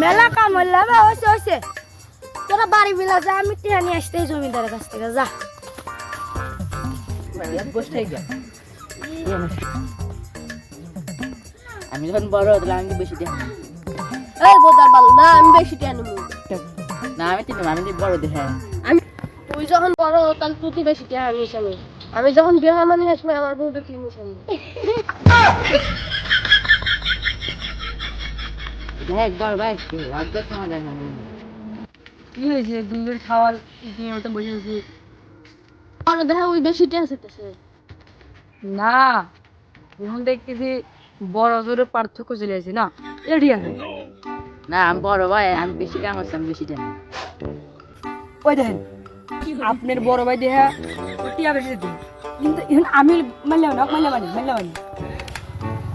মেলা কাম হইলে হয়েছে হয়েছে, তোরা বাড়ি বিলা যা, আমি টিয়া নিয়ে আসতে জমিদারের কাছ থেকে যা। আমি যখন বড় হতাম আমি বেশি দেখ এই বোদার বাল না, আমি বেশি টিয়া নেবো না, আমি তিন আমি বড় দেখ। আমি, তুই যখন বড় তাহলে তুই বেশি টিয়া আনিস। আমি যখন বিয়ে মানে আসবো আমার বউকে কিনিস আমি। দেখ বড় ভাই একদম সময় দেখ কি হয়েছে, দুধের খাওয়ার মতো বসে আছি। আর দেখা ওই বেশি টিয়া আছে না, এখন দেখতেছি বড় জোরে পার্থক্য চলে আসে না, এটা ঠিক আছে। না আমি বড় ভাই, আমি বেশি কাম করছি, আমি বেশি দেন। ওই দেখেন আপনার বড় ভাই দেখা টিয়া বেশি দিন, কিন্তু এখন আমি মানলাম না, মানলাম।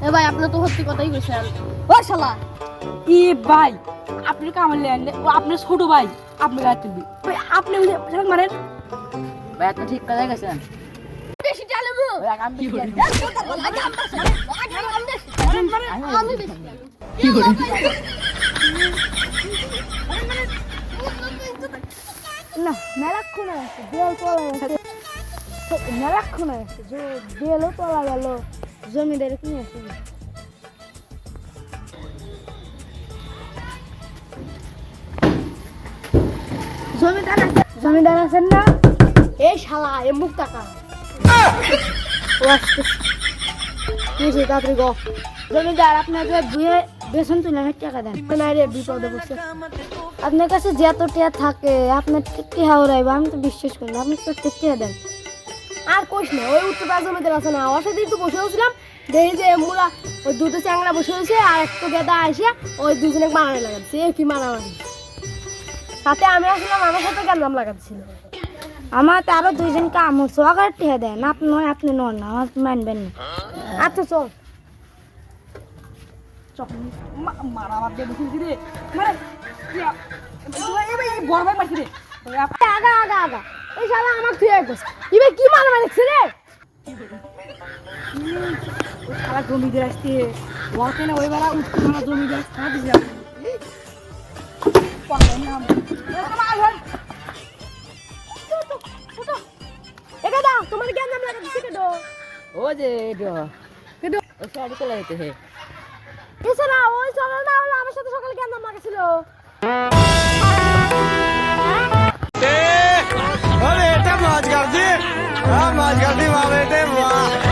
এ ভাই, আপনি তো সত্যি কথাই কইছেন। ও শালা, ই ভাই আপনার কামালেন, ও আপনার ছোট ভাই, আপনি গায়ে তুলবি আপনি মানেন ভাই আপনি ঠিক কথা গেছেন। বেশি টিয়া নেবো আমি বেশি দেন। আমি বেশি না, মেলাক্ষণ আছে বেল তোলা আছে, মেলাক্ষণ আছে বেলও তোলা গেল, জমিদারে কিনে আসে। জমিদার আছেন না? এই শালা এ মুখ টাকা তাড়াতাড়ি গো। জমিদার আপনাকে বুয়ে বেসন তুলে টাকা দেন না রে, বিপদে বসে। আপনার কাছে যত টিয়া থাকে আপনার টিয়া উড়াইব, আমি তো বিশ্বাস করি না, আপনি তো টিয়া দেন। আর কোশ না, ওই উত্তরটা জমিদার আছে না, ওর সাথে একটু বসে হয়েছিলাম, দেখি যে মুলা ওই দুটো চ্যাংড়া বসে হয়েছে আর একটু গেদা এসে ওই দুজনে মারামারি লাগাচ্ছে। কি মারামারি, তাতে আমি আসলাম, আমার সাথে গেলাম লাগাচ্ছিল। আমার তো আরো দুইজন কাম হচ্ছে, আগার টিয়া দেন। আপনি নন না, আমার মানবেন না। আচ্ছা চল মারামার দিয়ে বসেছি রে, মানে বড় ভাই মারছি রে। আগা আগা আগা, এই শালা আমার তুই একবার এবার কি মারামারি লাগছে রে। ওই সারা জমিদের আসতে বলতে না, ওই বেলা উঠতে না জমিদের খাওয়া দিছে। তোমার জ্ঞান নাম লাগাচ্ছি কেন? ও যে এটা ওই সাইডে চলে যেতে হে। এছাড়া ওই চলে না হলে আমার সাথে সকালে জ্ঞান নাম লাগাচ্ছিল। अरे बेटा मौज कर दी, हाँ मौज कर दी वाह बेटे वाह।